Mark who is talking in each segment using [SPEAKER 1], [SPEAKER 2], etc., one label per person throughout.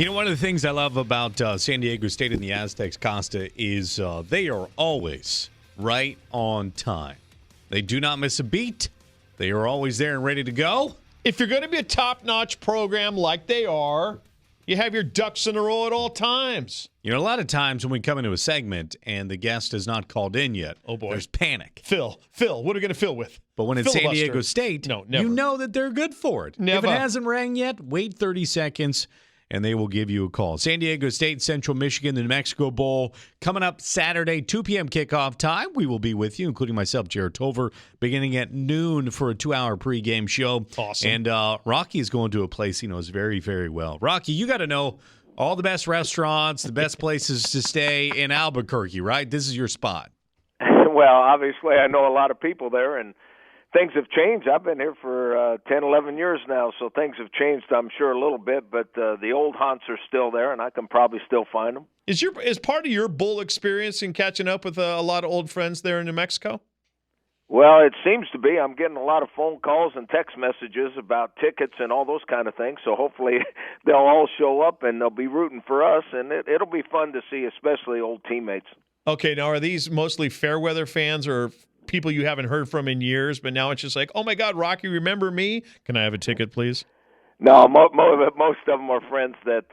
[SPEAKER 1] You know, one of the things I love about San Diego State and the Aztecs, Costa, is they are always right on time. They do not miss a beat. They are always there and ready to go.
[SPEAKER 2] If you're going to be a top-notch program like they are, you have your ducks in a row at all times.
[SPEAKER 1] You know, a lot of times when we come into a segment and the guest is not called in yet,
[SPEAKER 2] oh boy,
[SPEAKER 1] there's panic.
[SPEAKER 2] Phil, what are we going to fill with?
[SPEAKER 1] But when it's San Diego State,
[SPEAKER 2] no, never.
[SPEAKER 1] You know that they're good for it.
[SPEAKER 2] Never.
[SPEAKER 1] If it hasn't rang yet, wait 30 seconds, and they will give you a call. San Diego State, Central Michigan, the New Mexico Bowl, coming up Saturday, 2 p.m. kickoff time. We will be with you, including myself, Jared Tover, beginning at noon for a 2-hour pregame show.
[SPEAKER 2] Awesome.
[SPEAKER 1] And Rocky is going to a place he knows very, very well. Rocky, you got to know all the best restaurants, the best places to stay in Albuquerque, right? This is your spot.
[SPEAKER 3] Well, obviously, I know a lot of people there, and things have changed. I've been here for 10, 11 years now, so things have changed, I'm sure, a little bit, but the old haunts are still there, and I can probably still find them.
[SPEAKER 2] Is part of your bowl experience in catching up with a lot of old friends there in New Mexico?
[SPEAKER 3] Well, it seems to be. I'm getting a lot of phone calls and text messages about tickets and all those kind of things, so hopefully they'll all show up and they'll be rooting for us, and it'll be fun to see, especially old teammates.
[SPEAKER 2] Okay, now are these mostly Fairweather fans or people you haven't heard from in years, but now it's just like, oh my God, Rocky, remember me? Can I have a ticket, please?
[SPEAKER 3] No, most of them are friends that,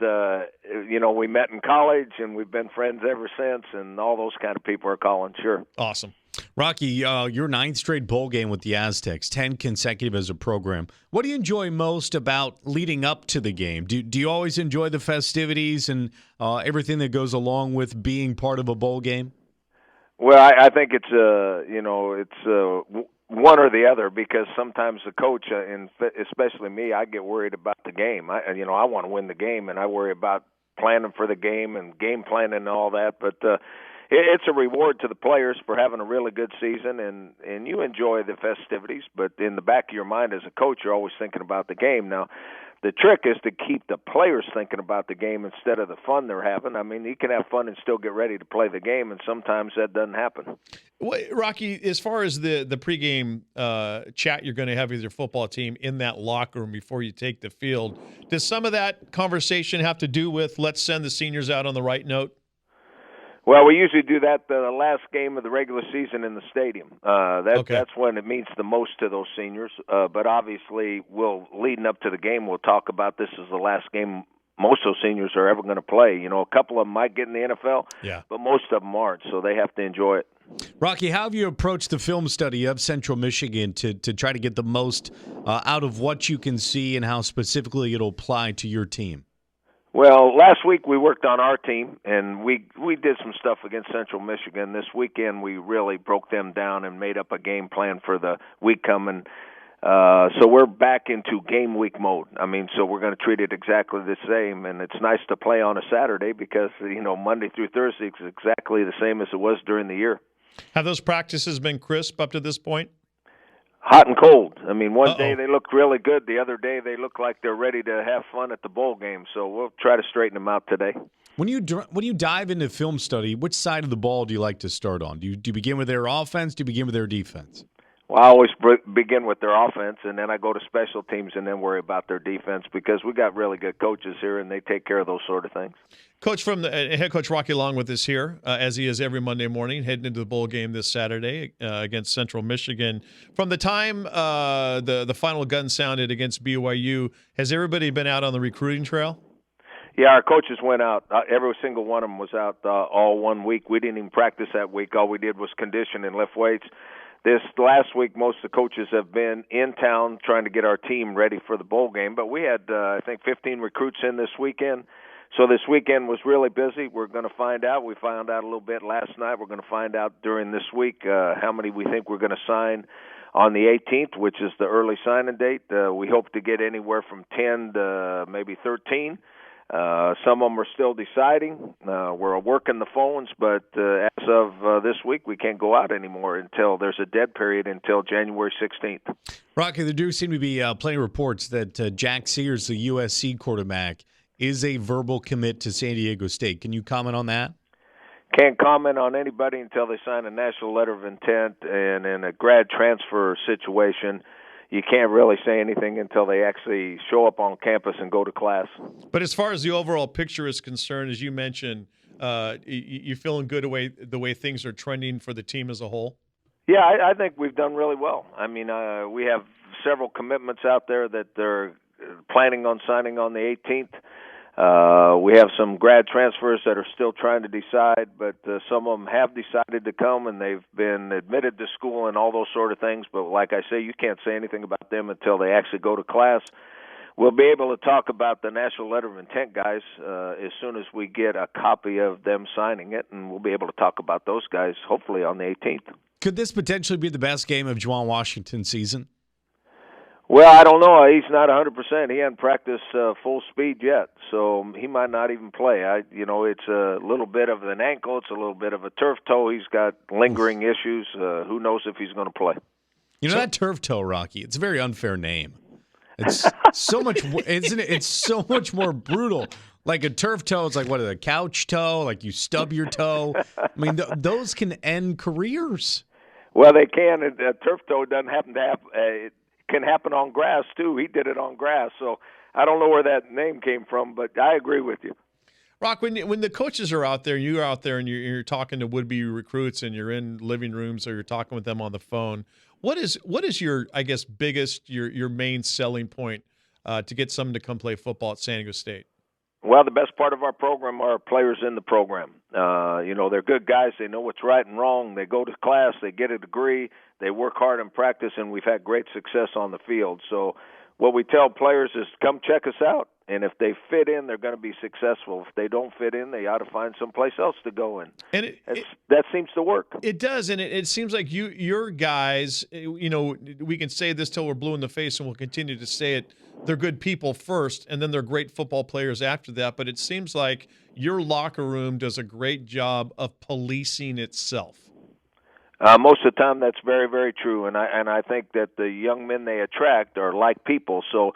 [SPEAKER 3] we met in college, and we've been friends ever since, and all those kind of people are calling, sure.
[SPEAKER 2] Awesome.
[SPEAKER 1] Rocky, your 9th straight bowl game with the Aztecs, 10 consecutive as a program. What do you enjoy most about leading up to the game? Do you always enjoy the festivities and everything that goes along with being part of a bowl game?
[SPEAKER 3] Well, I think it's one or the other, because sometimes the coach, and especially me, I get worried about the game. I want to win the game, and I worry about planning for the game and game planning and all that. But it's a reward to the players for having a really good season, and you enjoy the festivities. But in the back of your mind as a coach, you're always thinking about the game. Now, the trick is to keep the players thinking about the game instead of the fun they're having. I mean, you can have fun and still get ready to play the game, and sometimes that doesn't happen.
[SPEAKER 2] Well, Rocky, as far as the pregame chat you're going to have with your football team in that locker room before you take the field, does some of that conversation have to do with let's send the seniors out on the right note?
[SPEAKER 3] Well, we usually do that the last game of the regular season in the stadium. That's when it means the most to those seniors. But obviously, leading up to the game, we'll talk about this as the last game most of those seniors are ever going to play. A couple of them might get in the NFL, but most of them aren't, so they have to enjoy it.
[SPEAKER 1] Rocky, how have you approached the film study of Central Michigan to try to get the most out of what you can see and how specifically it'll apply to your team?
[SPEAKER 3] Well, last week we worked on our team, and we did some stuff against Central Michigan. This weekend we really broke them down and made up a game plan for the week coming. So we're back into game week mode. I mean, so we're going to treat it exactly the same, and it's nice to play on a Saturday because, Monday through Thursday is exactly the same as it was during the year.
[SPEAKER 2] Have those practices been crisp up to this point?
[SPEAKER 3] Hot and cold. I mean, one day they look really good. The other day they look like they're ready to have fun at the bowl game. So we'll try to straighten them out today.
[SPEAKER 1] When you dive into film study, which side of the ball do you like to start on? Do you begin with their offense? Do you begin with their defense?
[SPEAKER 3] Well, I always begin with their offense, and then I go to special teams and then worry about their defense because we got really good coaches here, and they take care of those sort of things.
[SPEAKER 2] Coach head coach Rocky Long with us here, as he is every Monday morning, heading into the bowl game this Saturday against Central Michigan. From the time the final gun sounded against BYU, has everybody been out on the recruiting trail?
[SPEAKER 3] Yeah, our coaches went out. Every single one of them was out all 1 week. We didn't even practice that week. All we did was condition and lift weights. This last week, most of the coaches have been in town trying to get our team ready for the bowl game. But we had, 15 recruits in this weekend. So this weekend was really busy. We're going to find out. We found out a little bit last night. We're going to find out during this week how many we think we're going to sign on the 18th, which is the early signing date. We hope to get anywhere from 10 to maybe 13. Some of them are still deciding. We're working the phones, but as of this week, we can't go out anymore until there's a dead period until January 16th.
[SPEAKER 1] Rocky, there do seem to be plenty of reports that Jack Sears, the USC quarterback, is a verbal commit to San Diego State. Can you comment on that?
[SPEAKER 3] Can't comment on anybody until they sign a national letter of intent, and in a grad transfer situation, you can't really say anything until they actually show up on campus and go to class.
[SPEAKER 2] But as far as the overall picture is concerned, as you mentioned, you feeling good the way things are trending for the team as a whole?
[SPEAKER 3] Yeah, I think we've done really well. I mean, we have several commitments out there that they're planning on signing on the 18th. We have some grad transfers that are still trying to decide, but some of them have decided to come, and they've been admitted to school and all those sort of things. But like I say, you can't say anything about them until they actually go to class. We'll be able to talk about the National Letter of Intent guys as soon as we get a copy of them signing it, and we'll be able to talk about those guys hopefully on the 18th.
[SPEAKER 1] Could this potentially be the best game of Juwan Washington's season?
[SPEAKER 3] Well, I don't know. He's not 100%. He hasn't practiced full speed yet, so he might not even play. It's a little bit of an ankle. It's a little bit of a turf toe. He's got lingering issues. Who knows if he's going to play?
[SPEAKER 1] That turf toe, Rocky, it's a very unfair name. It's so much, isn't it? It's so much more brutal. Like a turf toe, it's like, what, a couch toe? Like you stub your toe? I mean, those can end careers.
[SPEAKER 3] Well, they can. A turf toe doesn't happen to happen. It can happen on grass, too. He did it on grass. So I don't know where that name came from, but I agree with you.
[SPEAKER 2] Rock, when the coaches are out there, you're out there and you're talking to would-be recruits and you're in living rooms or you're talking with them on the phone, what is your, I guess, biggest, your main selling point to get someone to come play football at San Diego State?
[SPEAKER 3] Well, the best part of our program are players in the program. They're good guys. They know what's right and wrong. They go to class. They get a degree. They work hard in practice, and we've had great success on the field. So what we tell players is come check us out, and if they fit in, they're going to be successful. If they don't fit in, they ought to find someplace else to go in. And that seems to work.
[SPEAKER 2] It does, and it seems like your guys, we can say this till we're blue in the face, and we'll continue to say it. They're good people first, and then they're great football players after that. But it seems like your locker room does a great job of policing itself.
[SPEAKER 3] Most of the time, that's very, very true, and I think that the young men they attract are like people. So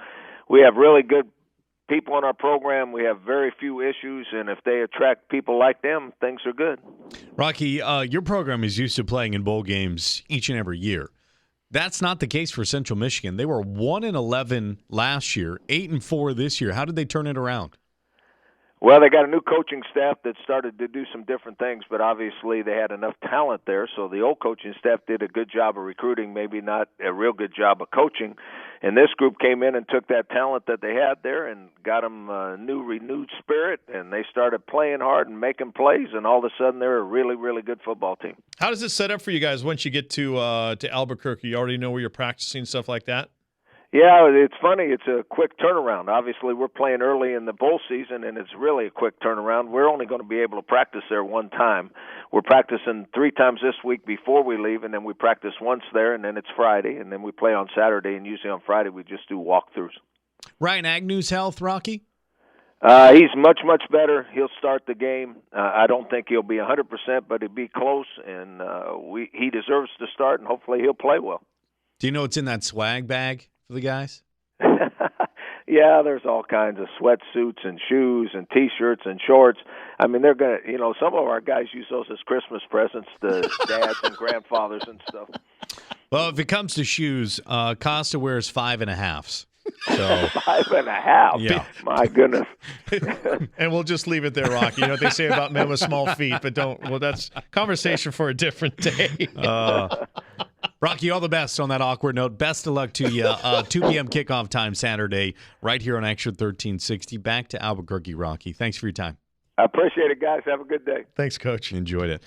[SPEAKER 3] we have really good people in our program. We have very few issues, and if they attract people like them, things are good.
[SPEAKER 1] Rocky, your program is used to playing in bowl games each and every year. That's not the case for Central Michigan. They were 1-11 last year, 8-4 this year. How did they turn it around?
[SPEAKER 3] Well, they got a new coaching staff that started to do some different things, but obviously they had enough talent there. So the old coaching staff did a good job of recruiting, maybe not a real good job of coaching. And this group came in and took that talent that they had there and got them a new renewed spirit, and they started playing hard and making plays, and all of a sudden they're a really, really good football team.
[SPEAKER 2] How does it set up for you guys once you get to Albuquerque? You already know where you're practicing, stuff like that?
[SPEAKER 3] Yeah, it's funny. It's a quick turnaround. Obviously, we're playing early in the bowl season, and it's really a quick turnaround. We're only going to be able to practice there one time. We're practicing 3 times this week before we leave, and then we practice once there, and then it's Friday, and then we play on Saturday, and usually on Friday we just do walkthroughs. Ryan
[SPEAKER 1] Agnew's health, Rocky?
[SPEAKER 3] He's much, much better. He'll start the game. I don't think he'll be 100%, but he'll be close, and he deserves to start, and hopefully he'll play well.
[SPEAKER 1] Do you know what's in that swag bag for the guys?
[SPEAKER 3] Yeah, there's all kinds of sweatsuits and shoes and T-shirts and shorts. I mean, they're going to, some of our guys use those as Christmas presents to dads and grandfathers and stuff.
[SPEAKER 1] Well, if it comes to shoes, Costa wears 5.5s. So
[SPEAKER 3] 5.5.
[SPEAKER 1] Yeah.
[SPEAKER 3] My goodness.
[SPEAKER 2] And we'll just leave it there, Rocky. You know what they say about men with small feet, but that's conversation for a different day.
[SPEAKER 1] Rocky, all the best on that awkward note. Best of luck to you. 2 p.m. kickoff time Saturday right here on Xtra 1360. Back to Albuquerque, Rocky. Thanks for your time.
[SPEAKER 3] I appreciate it, guys. Have a good day.
[SPEAKER 2] Thanks, Coach.
[SPEAKER 1] Enjoyed it.